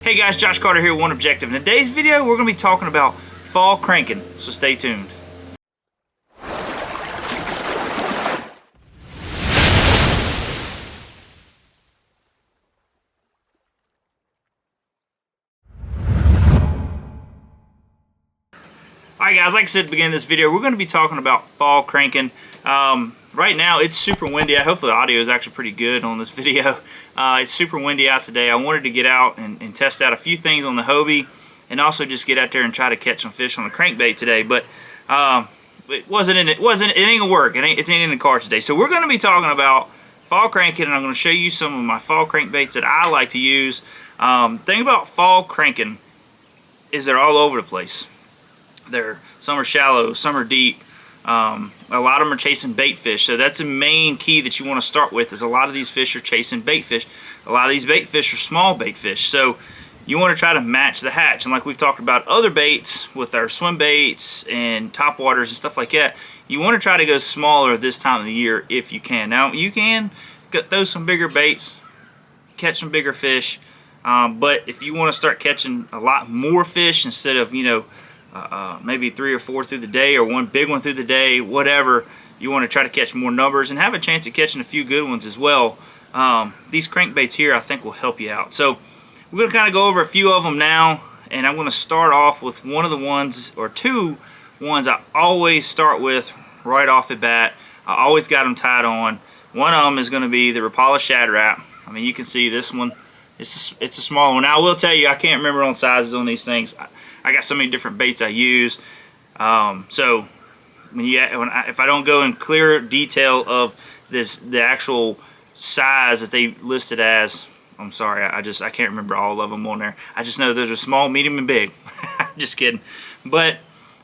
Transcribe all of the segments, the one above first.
Hey guys, Josh Carter here with OneObjective. In today's video, we're going to be talking about fall cranking, so stay tuned. Alright guys, like I said at the beginning of this video, we're going to be talking about fall cranking. Right now, it's super windy. Hopefully the audio is actually pretty good on this video. It's super windy out today. I wanted to get out and test out a few things on the Hobie, and also just get out there and try to catch some fish on a crankbait today. But it ain't gonna work. It ain't in the car today. So we're going to be talking about fall cranking, and I'm going to show you some of my fall crankbaits that I like to use. Thing about fall cranking is they're all over the place. Some are shallow, some are deep. A lot of them are chasing bait fish, so that's the main key that you want to start with. Is a lot of these fish are chasing bait fish. A lot of these bait fish are small bait fish, so you want to try to match the hatch. And like we've talked about other baits with our swim baits and top waters and stuff like that, you want to try to go smaller this time of the year if you can. Now you can throw some bigger baits, catch some bigger fish, but if you want to start catching a lot more fish instead of maybe 3 or 4 through the day, or one big one through the day, whatever, you want to try to catch more numbers and have a chance at catching a few good ones as well. These crankbaits here I think will help you out. So we're going to kind of go over a few of them now, and I'm going to start off with one of the ones, or two ones I always start with right off the bat. I always got them tied on. One of them is going to be the Rapala Shad wrap. I mean, you can see this one. It's a small one. Now, I will tell you, I can't remember on sizes on these things. I got so many different baits I use. So if I don't go in clear detail of the actual size that they listed as, I'm sorry, I can't remember all of them on there. I just know those are small, medium, and big. Just kidding. But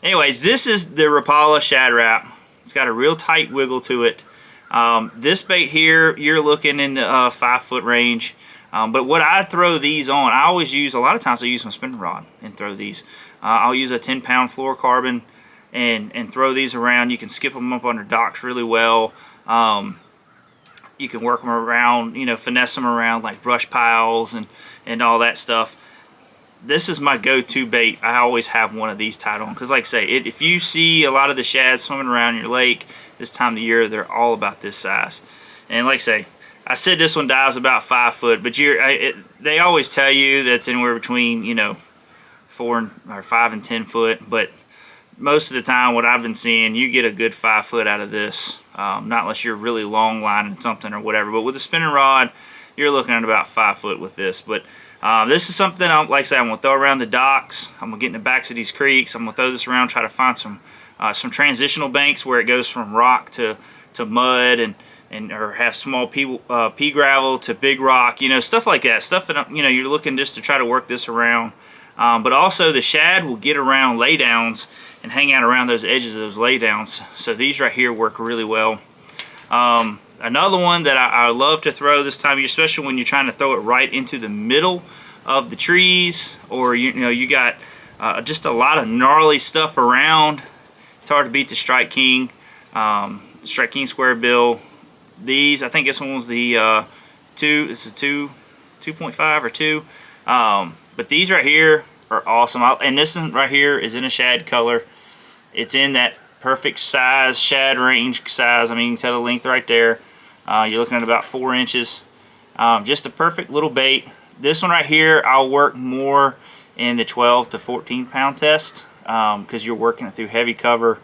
anyways, this is the Rapala Shad wrap. It's got a real tight wiggle to it. This bait here, you're looking in the 5 foot range. But what I throw these on, I always use, a lot of times I use my spinning rod and throw these. I'll use a 10-pound fluorocarbon and throw these around. You can skip them up under docks really well. You can work them around, finesse them around like brush piles and all that stuff. This is my go-to bait. I always have one of these tied on, because like I say, if you see a lot of the shads swimming around your lake this time of the year, they're all about this size. And like I say, I said this one dives about 5 foot, but they always tell you that's anywhere between 5 and 10 foot. But most of the time, what I've been seeing, you get a good 5 foot out of this. Not unless you're really long lining something or whatever. But with a spinning rod, you're looking at about 5 foot with this. But this is something like I said, I'm gonna throw around the docks. I'm gonna get in the backs of these creeks. I'm gonna throw this around, try to find some transitional banks where it goes from rock to mud or have small pea gravel to big rock, stuff like that. Stuff that you're looking just to try to work this around. But also the shad will get around laydowns and hang out around those edges of those laydowns. So these right here work really well. Another one that I love to throw this time of year, especially when you're trying to throw it right into the middle of the trees, or you got just a lot of gnarly stuff around. It's hard to beat the Strike King, Square Bill. These, I think this one was the 2.5 or 2. But these right here are awesome. And this one right here is in a shad color. It's in that perfect size, shad range size. I mean, you can tell the length right there. You're looking at about 4 inches. Just a perfect little bait. This one right here, I'll work more in the 12 to 14 pound test, because you're working it through heavy cover.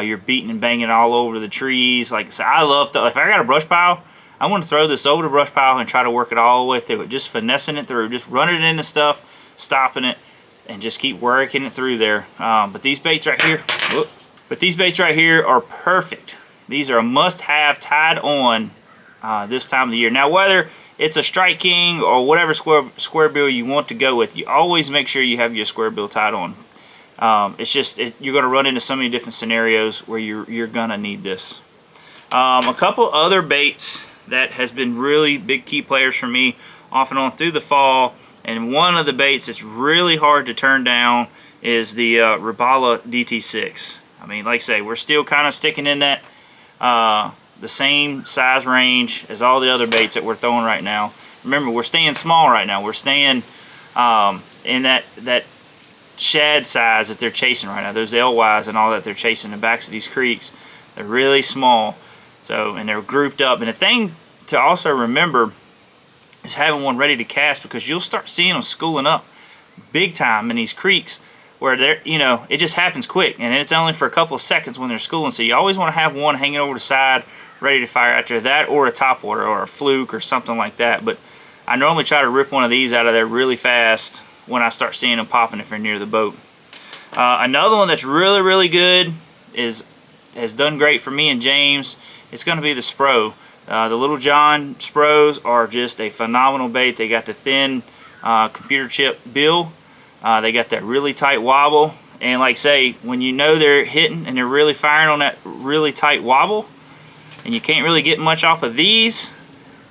You're beating and banging all over the trees. Like I said, I love if I got a brush pile, I want to throw this over the brush pile and try to work it all the way through it. Just finessing it through, just running it into stuff, stopping it, and just keep working it through there. But these baits right here, are perfect. These are a must-have tied on this time of the year. Now, whether it's a Strike King or whatever square bill you want to go with, you always make sure you have your square bill tied on. It's just you're going to run into so many different scenarios where you're going to need this. A couple other baits that has been really big key players for me off and on through the fall, and one of the baits that's really hard to turn down is the Rebala DT6. I mean, like I say, we're still kind of sticking in that the same size range as all the other baits that we're throwing right now. Remember, we're staying small right now. We're staying in that shad size that they're chasing right now, those LYs and all that they're chasing in the backs of these creeks, they're really small. So, and they're grouped up. And the thing to also remember is having one ready to cast, because you'll start seeing them schooling up big time in these creeks where they're, you know, it just happens quick, and it's only for a couple of seconds when they're schooling. So you always want to have one hanging over the side ready to fire out there, that or a topwater or a fluke or something like that. But I normally try to rip one of these out of there really fast when I start seeing them popping if they're near the boat. Another one that's really good has done great for me and James. It's going to be the Spro. The Little John Spros are just a phenomenal bait. They got the thin computer chip bill. They got that really tight wobble. And like say, when you know they're hitting and they're really firing on that really tight wobble, and you can't really get much off of these,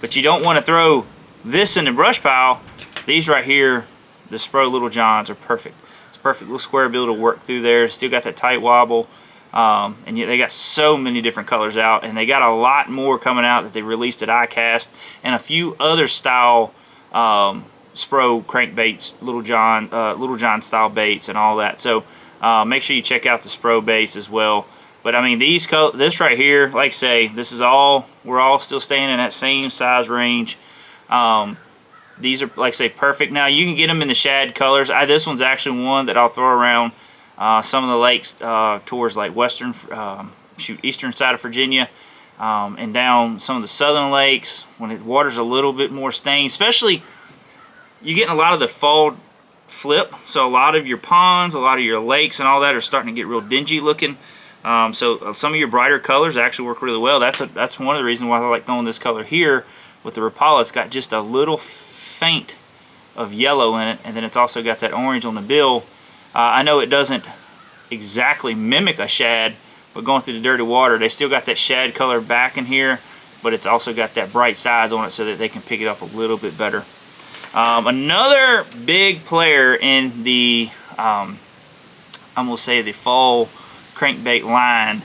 but you don't want to throw this in the brush pile, these right here, the Spro Little Johns, are perfect. It's a perfect little square bill to work through there. Still got that tight wobble. And yet they got so many different colors out, and they got a lot more coming out that they released at iCast, and a few other style Spro crankbaits, Little John style baits and all that. So make sure you check out the Spro baits as well. But I mean, this right here, like I say, this is all, we're all still staying in that same size range. These are, like I say, perfect. Now you can get them in the shad colors. This one's actually one that I'll throw around some of the lakes towards like eastern side of Virginia, and down some of the southern lakes when the water's a little bit more stained. Especially, you're getting a lot of the fall flip, so a lot of your ponds, a lot of your lakes and all that are starting to get real dingy looking. So some of your brighter colors actually work really well. That's one of the reasons why I like throwing this color here with the Rapala. It's got just a little faint of yellow in it, and then it's also got that orange on the bill. I know it doesn't exactly mimic a shad, but going through the dirty water, they still got that shad color back in here, but it's also got that bright sides on it so that they can pick it up a little bit better. Another big player in the, I'm going to say the fall crankbait line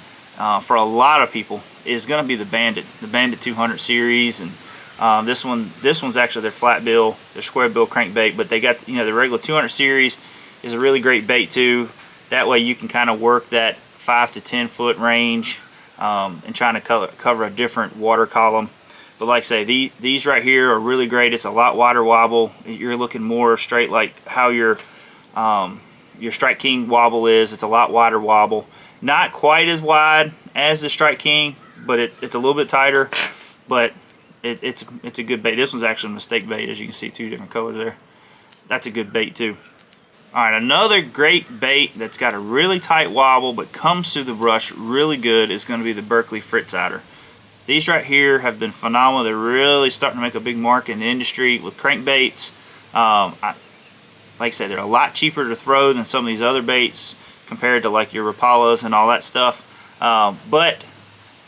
for a lot of people is going to be the Bandit 200 series. And this one's actually their flat bill, their square bill crankbait, but they got, you know, the regular 200 series is a really great bait too. That way you can kind of work that 5 to 10 foot range and trying to cover a different water column. But like I say, these right here are really great. It's a lot wider wobble. You're looking more straight like how your Strike King wobble is. It's a lot wider wobble. Not quite as wide as the Strike King, but it's a little bit tighter. But it's a good bait. This one's actually a mistake bait, as you can see, 2 different colors there. That's a good bait too. Alright, another great bait that's got a really tight wobble but comes through the brush really good is going to be the Berkeley Fritz. These right here have been phenomenal. They're really starting to make a big mark in the industry with crankbaits. Like I said, they're a lot cheaper to throw than some of these other baits compared to like your Rapalas and all that stuff. But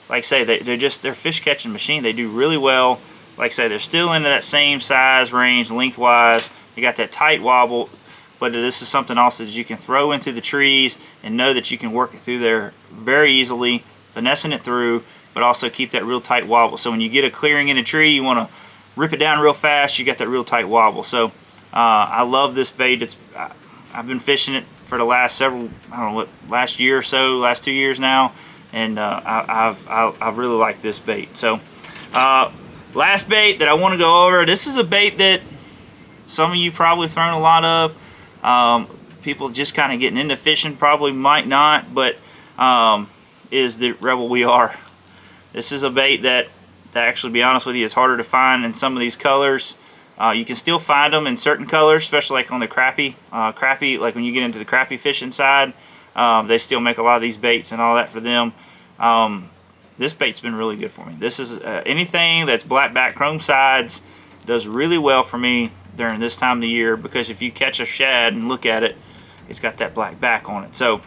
like I say, they're fish catching machine. They do really well. Like I say, they're still into that same size range lengthwise. They got that tight wobble. But this is something also that you can throw into the trees and know that you can work it through there very easily, finessing it through, but also keep that real tight wobble. So when you get a clearing in a tree, you want to rip it down real fast, you got that real tight wobble. So I love this bait. I've been fishing it for the last last year or so, last 2 years now, and I really like this bait. So last bait that I want to go over, this is a bait that some of you probably thrown a lot of. People just kind of getting into fishing probably might not, but is the Rebel We Are. This is a bait that actually, to be honest with you, is harder to find in some of these colors. You can still find them in certain colors, especially like on the crappie, like when you get into the crappie fishing side, they still make a lot of these baits and all that for them. This bait's been really good for me. This is anything that's black back chrome sides does really well for me during this time of the year, because if you catch a shad and look at it, it's got that black back on it. So,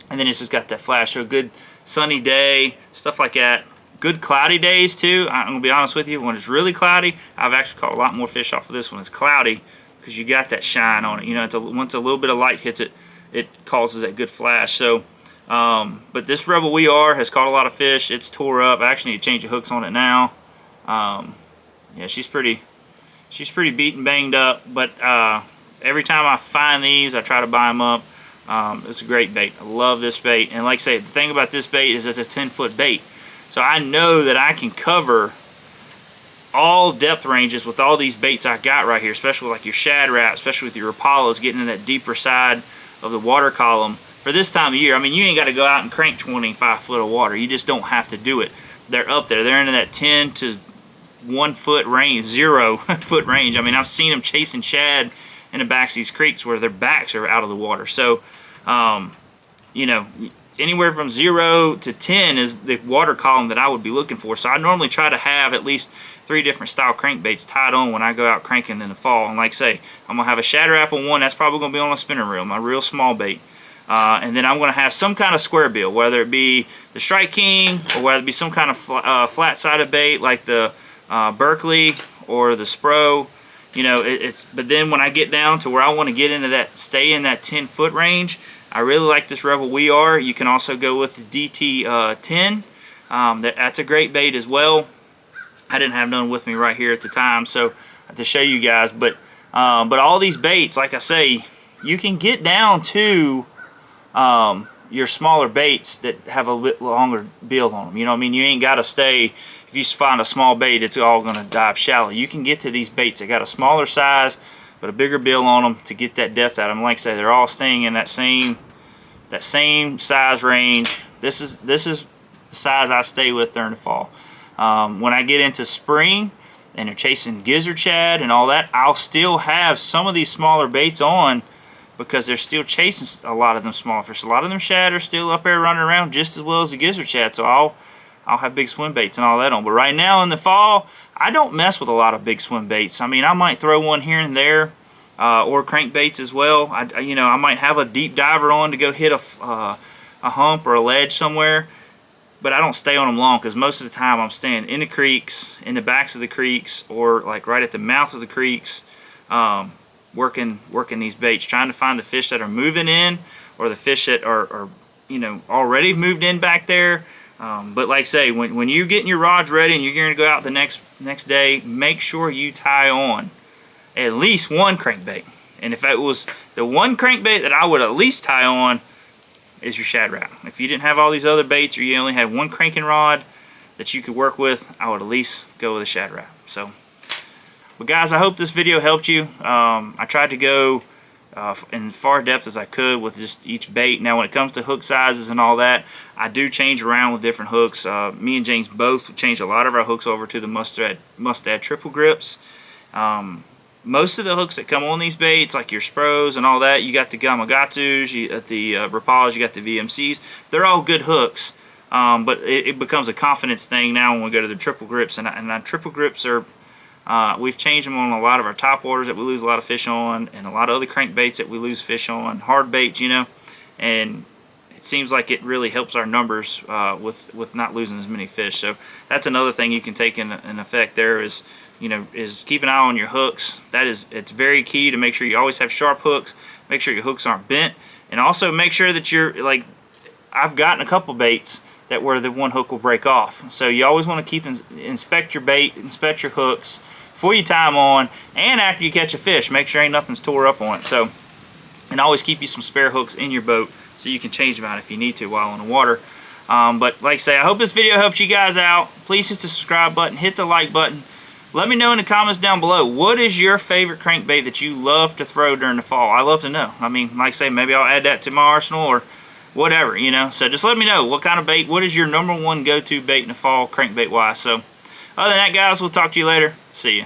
and then it's just got that flash. So a good sunny day, stuff like that. Good cloudy days too. I'm gonna be honest with you, when it's really cloudy, I've actually caught a lot more fish off of this when it's cloudy, because you got that shine on it. You know, once a little bit of light hits it, it causes that good flash. So, but this Rebel We Are has caught a lot of fish. It's tore up. I actually need to change the hooks on it now. Yeah, she's pretty beat and banged up, but Every time I find these, I try to buy them up. It's a great bait. I love this bait. And like I say, the thing about this bait is it's a 10-foot bait. So I know that I can cover all depth ranges with all these baits I got right here, especially with like your Shad wrap, especially with your Rapalas, getting in that deeper side of the water column. For this time of year, I mean, you ain't got to go out and crank 25 foot of water. You just don't have to do it. They're up there. They're into that 10 to 1 foot range, 0 foot range. I mean, I've seen them chasing shad in the backs of these creeks where their backs are out of the water. So, you know, anywhere from 0 to 10 is the water column that I would be looking for. So I normally try to have at least 3 different style crankbaits tied on when I go out cranking in the fall. And like I say, I'm going to have a Shad wrap on one. That's probably going to be on a spinner reel, my real small bait. And then I'm going to have some kind of square bill, whether it be the Strike King or whether it be some kind of flat-sided bait like the Berkeley or the Spro. You know, but then when I get down to where I want to get into that, stay in that 10-foot range, I really like this Rebel Wear. You can also go with the DT10. That's a great bait as well. I didn't have none with me right here at the time, so to show you guys. But all these baits, like I say, you can get down to your smaller baits that have a bit longer bill on them. You know what I mean? You ain't got to stay, if you find a small bait, it's all going to dive shallow. You can get to these baits that got a smaller size but a bigger bill on them to get that depth out of them. Like I say, they're all staying in that same size range. This is the size I stay with during the fall. When I get into spring and they're chasing gizzard shad and all that, I'll still have some of these smaller baits on, because they're still chasing a lot of them small fish. A lot of them shad are still up there running around just as well as the gizzard shad, so I'll have big swim baits and all that on. But right now in the fall, I don't mess with a lot of big swim baits. I mean, I might throw one here and there, or crankbaits as well. You know, I might have a deep diver on to go hit a hump or a ledge somewhere, but I don't stay on them long, because most of the time I'm staying in the creeks, in the backs of the creeks, or like right at the mouth of the creeks, working these baits, trying to find the fish that are moving in, or the fish that are you know, already moved in back there. But like I say, when you're getting your rods ready and you're going to go out the next day, make sure you tie on at least one crankbait. And if it was the one crankbait that I would at least tie on is your Shad wrap. If you didn't have all these other baits, or you only had one cranking rod that you could work with, I would at least go with a Shad wrap. So, but guys, I hope this video helped you. I tried to go in as far depth as I could with just each bait. Now when it comes to hook sizes and all that, I do change around with different hooks. Me and James both changed a lot of our hooks over to the Mustad triple grips. Most of the hooks that come on these baits, like your Spros and all that, you got the Gamakatsus, at the Rapalas, you got the VMCs. They're all good hooks, but it becomes a confidence thing now when we go to the triple grips. And our triple grips are, we've changed them on a lot of our top waters that we lose a lot of fish on, and a lot of other crankbaits that we lose fish on, hard baits, you know. And it seems like it really helps our numbers with not losing as many fish. So that's another thing you can take in effect there is, you know, is keep an eye on your hooks. It's very key to make sure you always have sharp hooks. Make sure your hooks aren't bent, and also make sure that you're, like, I've gotten a couple baits that where the one hook will break off. So you always want to keep inspect your bait, inspect your hooks before you tie them on, and after you catch a fish, make sure ain't nothing's tore up on it. So, and always keep you some spare hooks in your boat so you can change them out if you need to while on the water. But like I say, I hope this video helps you guys out. Please hit the subscribe button, hit the like button. Let me know in the comments down below, what is your favorite crankbait that you love to throw during the fall? I love to know. I mean, like I say, maybe I'll add that to my arsenal or whatever, you know. So just let me know what kind of bait, what is your #1 go-to bait in the fall crankbait wise. So other than that, guys, we'll talk to you later. See ya.